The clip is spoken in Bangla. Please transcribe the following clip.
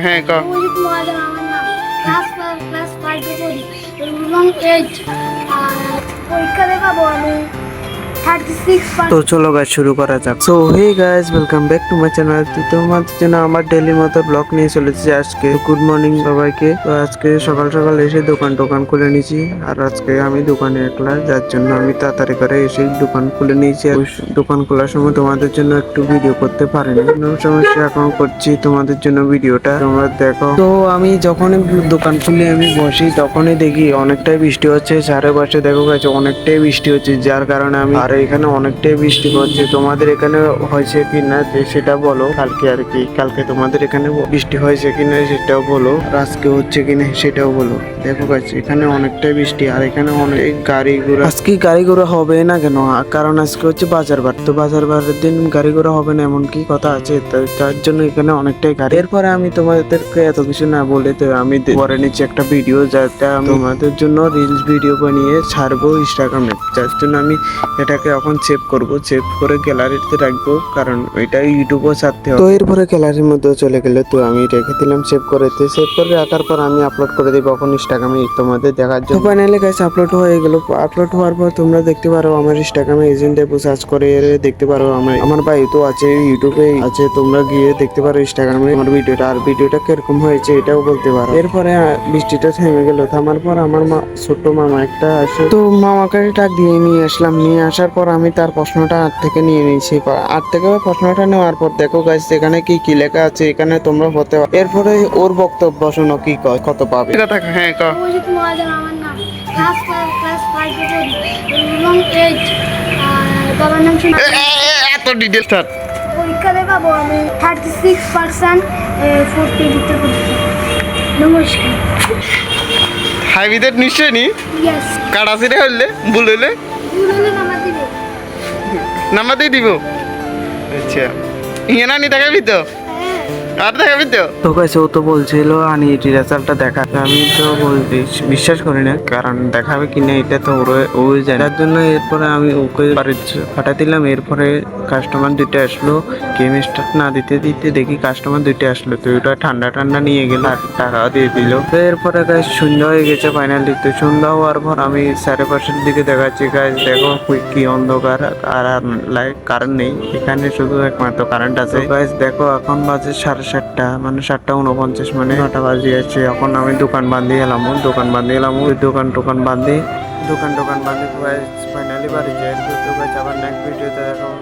হ্যাঁ ক অভিজিৎ মহাজন আমার নাম। ক্লাস 5 এ পড়ি। এবং এজ পরীক্ষা দেখাবো আমি 36%। তো চলো গাইস শুরু করা যাক। So hey guys, welcome back to my channel. তো তোমাদের জন্য আমার ডেইলি মতো ব্লগ নিয়ে চলেছি আজকে। গুড মর্নিং সবাইকে। তো আজকে সকাল সকাল এসে দোকান খুলে নিয়েছি। আর আজকে আমি দোকানে একলা, যার জন্য আমি তাড়াতাড়ি করে এসে দোকান খুলে নিয়েছি। আর দোকান খোলার সময় তোমাদের জন্য একটু ভিডিও করতে পারিনি, কোনো সমস্যা। এখন করছি তোমাদের জন্য ভিডিওটা, তোমরা দেখো। তো আমি যখনই দোকান খুলে আমি বসি তখনই দেখি অনেকটাই বৃষ্টি হচ্ছে। চারপাশে দেখো গেছে অনেকটাই বৃষ্টি হচ্ছে, যার কারণে আমি আর এখানে অনেকটাই বৃষ্টি হচ্ছে। তোমাদের এখানে হয়েছে কি না সেটা বলো। কালকে আর কি, কালকে তোমাদের এখানে বৃষ্টি হয়েছে কিনা সেটাও বলো, আর আজকে হচ্ছে কিনা সেটাও বলো। দেখো গাছ এখানে অনেকটাই বৃষ্টি, আর এখানে অনেক গাড়ি ঘোড়া। আজকে গাড়ি ঘোড়া হবে না কেন? কারণ আজকে হচ্ছে বাজার বার। তো বাজার বারের দিন গাড়ি ঘোড়া হবে না এমন কি কথা আছে? তার জন্য এখানে অনেকটাই গাড়ি। এরপরে আমি তোমাদেরকে এত কিছু না বলে তো আমি পরে নিচ্ছি একটা ভিডিও, যাতে আমি তোমাদের জন্য রিলস ভিডিও বানিয়ে ছাড়বো ইনস্টাগ্রামে। যার জন্য আমি এটাকে এখন সেভ করব, সেভ করে গ্যালারিতে রাখবো, কারণ এটা ইউটিউবও ছাড়তে হবে। তো এরপরে গ্যালারির মধ্যে চলে গেলে তো আমি রেখে দিলাম সেভ করে। সেভ করে রাখার পর আমি আপলোড করে দেবো এখন ইনস্টাগ্রামে তোমাদের দেখার জন্য। ফাইনালি গাইস আপলোড হয়ে গেল। আপলোড হওয়ার পর তোমরা দেখতে পারো আমার ইনস্টাগ্রামে এজেন্ট অ্যাপু সার্চ করে দেখতে পারো। আমার ভাই তো আছে, ইউটিউবে আছে, তোমরা গিয়ে দেখতে পারো ইনস্টাগ্রামে আমার ভিডিওটা। আর ভিডিওটা কিরকম হয়েছে এটাও বলতে পারো। এরপরে বৃষ্টিটা থেমে গেল। থামার পর আমার ছোট্ট মামা একটা আসে, তো মামাকে ডাক দিয়ে নিয়ে আসলাম। নিয়ে আসার পর আমি তার প্রশ্নটা আট থেকে নিয়ে নিয়েছি। আট থেকে প্রশ্নটা নেওয়ার পর দেখো গাইস এখানে কি কি লেখা আছে, এখানে তোমরা হতে। এরপরে ওর বক্তব্য শোনো কি কয়, কত পাবে। হ্যাঁ ক অভিজিৎ মহাজন আমার নাম। ক্লাস 5 এ পড়ি। এবং এজ বাবার নাম শুনে এত ডিটেল স্টার্ট। পরীক্ষা দেখাবো আমি 36% 40 দিতে পরীক্ষা। নমস্কার। হাইবিদের নিশ্চয় নি ইয়েস। কাটাছিরে হইলে ভুল হইলে ভুল হলে নাম্বার দিবে। নাম্বার দিয়ে দিব। আচ্ছা ইয়ে না নি দেখাবি তো, আর দেখাবি তো। তো কাছে ও তো বলছিল আনি রেজাল্টটা দেখাতে। আমি তো বলছি বিশ্বাস করি না, কারণ দেখাবে কিনা এটা তো ও যায়। যার জন্য এরপরে আমি ওকে পাঠাই দিলাম। এরপরে কাস্টমার দুইটা আসলো। গেম স্টার্ট না দিতে দিতে দেখি কাস্টমার দুইটা আসলো। তো ওটা ঠান্ডা ঠান্ডা নিয়ে গেল আর টাকাও দিয়ে দিল। তো এরপরে গাছ সন্ধ্যা হয়ে গেছে ফাইনালি। তো সন্ধ্যা হওয়ার পর আমি 5:30 দিকে দেখাচ্ছি গাছ দেখো কি অন্ধকার, আর লাইট কারেন্ট নেই এখানে, শুধু একমাত্র কারেন্ট আছে। গাছ দেখো এখন বাজে 7:30, মানে 7:49, মানে 9টা বাজে আছে। এখন আমি দোকান বান্ধি গেলাম, দোকান বান্ধি বান্ধি ফাইনালি বাড়ি যাই। তো গাছ আবার নেক্সট ভিডিওতে দেখাবো।